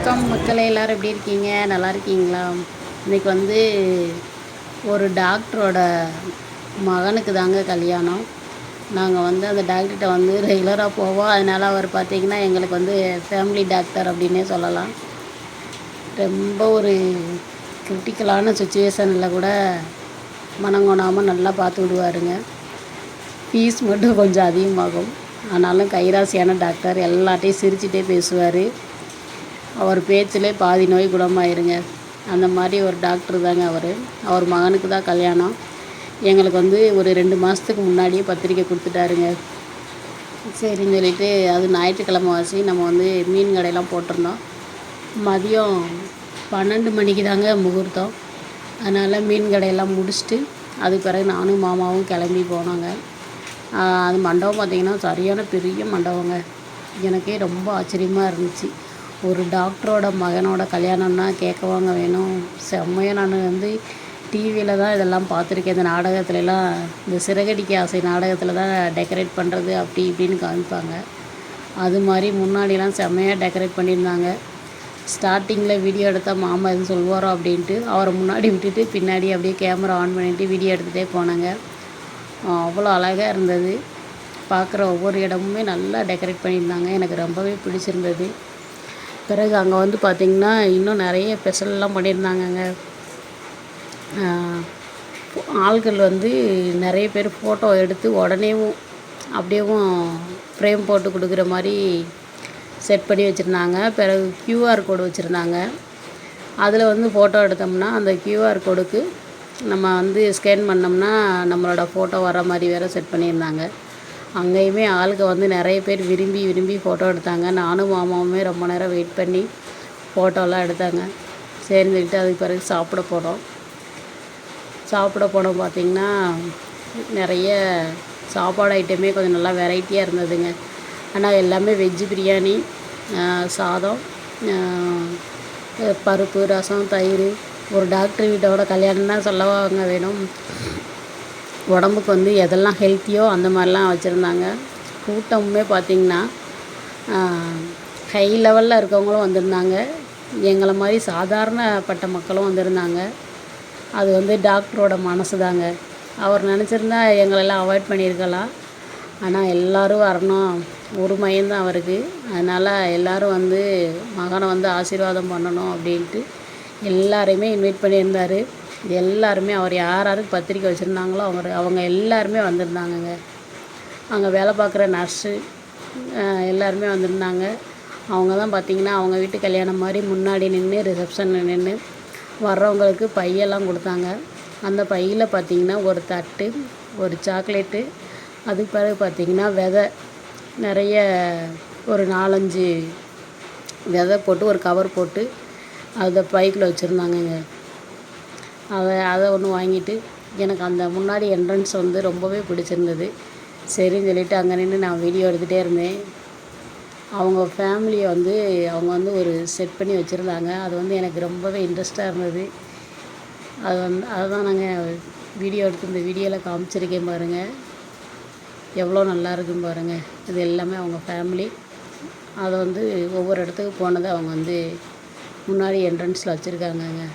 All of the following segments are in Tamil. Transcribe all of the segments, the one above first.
வணக்கம் மக்களே, எல்லோரும் எப்படி இருக்கீங்க? நல்லா இருக்கீங்களா? இன்றைக்கி வந்து ஒரு டாக்டரோட மகனுக்கு தாங்க கல்யாணம். நாங்கள் வந்து அந்த டாக்டர்கிட்ட வந்து ரெகுலராக போவோம். அதனால் அவர் பார்த்திங்கன்னா எங்களுக்கு வந்து ஃபேமிலி டாக்டர் அப்படின்னே சொல்லலாம். ரொம்ப ஒரு கிரிட்டிக்கலான சுச்சுவேஷனில் கூட மனங்கொணாமல் நல்லா பார்த்து விடுவாருங்க. ஃபீஸ் மட்டும் கொஞ்சம் அதிகமாகும். ஆனாலும் கைராசியான டாக்டர். எல்லாட்டையும் சிரிச்சுட்டே பேசுவார். அவர் பேச்சிலே பாதி நோய் குணமாயிருங்க. அந்த மாதிரி ஒரு டாக்டர் தாங்க அவர். அவர் மகனுக்கு தான் கல்யாணம். எங்களுக்கு வந்து ஒரு 2 மாதத்துக்கு முன்னாடியே பத்திரிக்கை கொடுத்துட்டாருங்க. சரின்னு சொல்லிட்டு அது ஞாயிற்றுக்கிழமை வாசி நம்ம வந்து மீன் கடையெல்லாம் போட்டிருந்தோம். மதியம் 12 மணிக்கு தாங்க முகூர்த்தம். அதனால் மீன் கடையெல்லாம் முடிச்சுட்டு அதுக்கு பிறகு நானும் மாமாவும் கிளம்பி போனோங்க. அது மண்டபம் பார்த்திங்கன்னா சரியான பெரிய மண்டபங்க. எனக்கே ரொம்ப ஆச்சரியமாக இருந்துச்சு. ஒரு டாக்டரோட மகனோட கல்யாணம்னா கேட்கவாங்க வேணும். செம்மையாக நான் வந்து டிவியில் தான் இதெல்லாம் பார்த்துருக்கேன். இந்த நாடகத்துலலாம் இந்த சிறகடிக்க ஆசை நாடகத்தில் தான் டெக்கரேட் பண்ணுறது அப்படி இப்படின்னு காமிப்பாங்க. அது மாதிரி முன்னாடிலாம் செம்மையாக டெக்கரேட் பண்ணியிருந்தாங்க. ஸ்டார்டிங்கில் வீடியோ எடுத்தால் மாமா எதுவும் சொல்லுவாரோ அப்படின்ட்டு அவரை முன்னாடி விட்டுட்டு பின்னாடி அப்படியே கேமரா ஆன் பண்ணிவிட்டு வீடியோ எடுத்துகிட்டே போனாங்க. அவ்வளோ அழகாக இருந்தது. பார்க்குற ஒவ்வொரு இடமுமே நல்லா டெக்கரேட் பண்ணியிருந்தாங்க. எனக்கு ரொம்பவே பிடிச்சிருந்தது. பிறகு அங்கே வந்து பார்த்திங்கன்னா இன்னும் நிறைய ஸ்பெஷல்லாம் பண்ணியிருந்தாங்கங்க. ஆட்கள் வந்து நிறைய பேர் ஃபோட்டோ எடுத்து உடனேவும் அப்படியேவும் ஃப்ரேம் போட்டு கொடுக்குற மாதிரி செட் பண்ணி வச்சுருந்தாங்க. பிறகு கியூஆர் கோடு வச்சுருந்தாங்க. அதில் வந்து ஃபோட்டோ எடுத்தோம்னா அந்த கியூஆர் கோடுக்கு நம்ம வந்து ஸ்கேன் பண்ணோம்னா நம்மளோட ஃபோட்டோ வர மாதிரி வேறு செட் பண்ணியிருந்தாங்க. அங்கேயுமே ஆளுங்க வந்து நிறைய பேர் விரும்பி ஃபோட்டோ எடுத்தாங்க. நானும் மாமாவுமே ரொம்ப நேரம் வெயிட் பண்ணி ஃபோட்டோலாம் எடுத்தாங்க. சரின்னு சொல்லிட்டு அதுக்கு பிறகு சாப்பிட போனோம். பார்த்திங்கன்னா நிறைய சாப்பாடு ஐட்டமே கொஞ்சம் நல்லா வெரைட்டியாக இருந்ததுங்க. ஆனால் எல்லாமே வெஜ்ஜு பிரியாணி, சாதம், பருப்பு, ரசம், தயிர். ஒரு டாக்டர் வீட்டோட கல்யாணம்னா சொல்லவாங்க வேணும். உடம்புக்கு வந்து எதெல்லாம் ஹெல்த்தியோ அந்த மாதிரிலாம் வச்சுருந்தாங்க. கூட்டமுமே பார்த்திங்கன்னா ஹை லெவலில் இருக்கவங்களும் வந்திருந்தாங்க. எங்களை மாதிரி சாதாரணப்பட்ட மக்களும் வந்திருந்தாங்க. அது வந்து டாக்டரோட மனசு தாங்க. அவர் நினச்சிருந்தா எங்களெல்லாம் அவாய்ட் பண்ணியிருக்கலாம். ஆனால் எல்லோரும் வரணும், ஒரு மையம்தான் அவருக்கு. அதனால் எல்லோரும் வந்து மகனை வந்து ஆசீர்வாதம் பண்ணணும் அப்படின்ட்டு எல்லாரையுமே இன்வைட் பண்ணியிருந்தார். எல்லாருமே அவர் யாருக்கு பத்திரிக்கை வச்சுருந்தாங்களோ அவங்க எல்லாருமே வந்திருந்தாங்கங்க. அங்கே வேலை பார்க்குற நர்ஸு எல்லாருமே வந்திருந்தாங்க. அவங்க தான் பார்த்திங்கன்னா அவங்க வீட்டு கல்யாணம் மாதிரி முன்னாடி நின்று ரிசப்ஷனில் நின்று வர்றவங்களுக்கு பையெல்லாம் கொடுத்தாங்க. அந்த பையில் பார்த்திங்கன்னா ஒரு தட்டு, ஒரு சாக்லேட்டு, அதுக்கு பிறகு பார்த்திங்கன்னா விதை நிறைய ஒரு 4-5 விதை போட்டு ஒரு கவர் போட்டு அதை பைக்கில் வச்சுருந்தாங்கங்க. அதை ஒன்று வாங்கிட்டு எனக்கு அந்த முன்னாடி என்ட்ரன்ஸ் வந்து ரொம்பவே பிடிச்சிருந்தது. சரின்னு சொல்லிவிட்டு அங்கே நின்று நான் வீடியோ எடுத்துகிட்டே இருந்தேன். அவங்க ஃபேமிலியை வந்து அவங்க வந்து ஒரு செட் பண்ணி வச்சுருந்தாங்க. அது வந்து எனக்கு ரொம்பவே இன்ட்ரெஸ்ட்டாக இருந்தது. அதுதான் நாங்கள் வீடியோ எடுத்து இந்த வீடியோவில் காமிச்சிருக்கேன் பாருங்கள். எவ்வளோ நல்லா இருக்குன்னு பாருங்கள். இது எல்லாமே அவங்க ஃபேமிலி. அதை வந்து ஒவ்வொரு இடத்துக்கு போனதை அவங்க வந்து முன்னாடி என்ட்ரன்ஸில் வச்சுருக்காங்கங்க.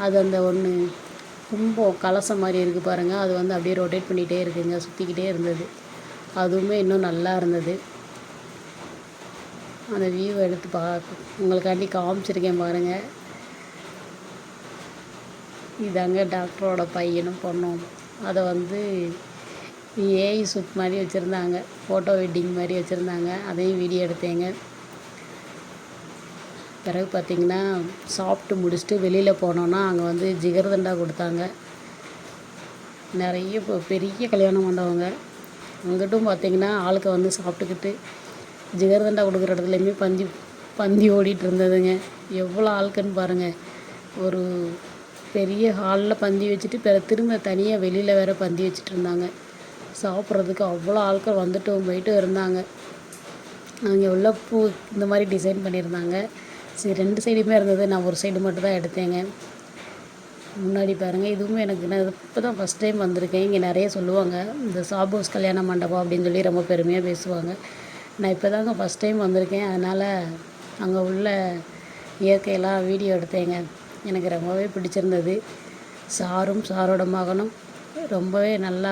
அது அந்த ஒன்று கும்பம் கலசம் மாதிரி இருக்குது பாருங்கள். அது வந்து அப்படியே ரொட்டேட் பண்ணிகிட்டே இருக்குங்க, சுற்றிக்கிட்டே இருந்தது. அதுவுமே இன்னும் நல்லா இருந்தது. அந்த வியூவை எடுத்து உங்களுக்காண்டி காமிச்சிருக்கேன் பாருங்கள். இதாங்க டாக்டரோட பையனும் பொண்ணும். அதை வந்து ஏஐ ஷூட் மாதிரி வச்சுருந்தாங்க, ஃபோட்டோ வெட்டிங் மாதிரி வச்சுருந்தாங்க. அதையும் வீடியோ எடுத்தேங்க. பிறகு பார்த்திங்கன்னா சாப்பிட்டு முடிச்சுட்டு வெளியில் போனோன்னா அங்கே வந்து ஜிகர்தண்டா கொடுத்தாங்க. நிறைய பெரிய கல்யாண மண்டபங்க. அங்கிட்டும் பார்த்திங்கன்னா ஆளுக்க வந்து சாப்பிட்டுக்கிட்டு ஜிகர்தண்டா கொடுக்குற இடத்துலையுமே பந்தி ஓடிட்டு இருந்ததுங்க. எவ்வளோ ஆளுக்குன்னு பாருங்கள். ஒரு பெரிய ஹாலில் பந்தி வச்சுட்டு திரும்ப தனியாக வெளியில் வேறு பந்தி வச்சுட்டு இருந்தாங்க. சாப்பிட்றதுக்கு அவ்வளோ ஆட்கள் வந்துட்டும் போயிட்டு இருந்தாங்க. அங்கே உள்ள பூ இந்த மாதிரி டிசைன் பண்ணியிருந்தாங்க. சரி, 2 சைடுமே இருந்தது. நான் ஒரு சைடு மட்டும் தான் எடுத்தேங்க. முன்னாடி பாருங்கள். இதுவுமே எனக்கு நான் இப்போ தான் ஃபஸ்ட் டைம் வந்திருக்கேன். இங்கே நிறைய சொல்லுவாங்க, இந்த சாபோஸ் கல்யாண மண்டபம் அப்படின்னு சொல்லி ரொம்ப பெருமையாக பேசுவாங்க. நான் இப்போ தாங்க ஃபஸ்ட் டைம் வந்திருக்கேன். அதனால் அங்கே உள்ள இயற்கையெல்லாம் வீடியோ எடுத்தேங்க. எனக்கு ரொம்பவே பிடிச்சிருந்தது. சாரும் சாரோட மகனும் ரொம்பவே நல்லா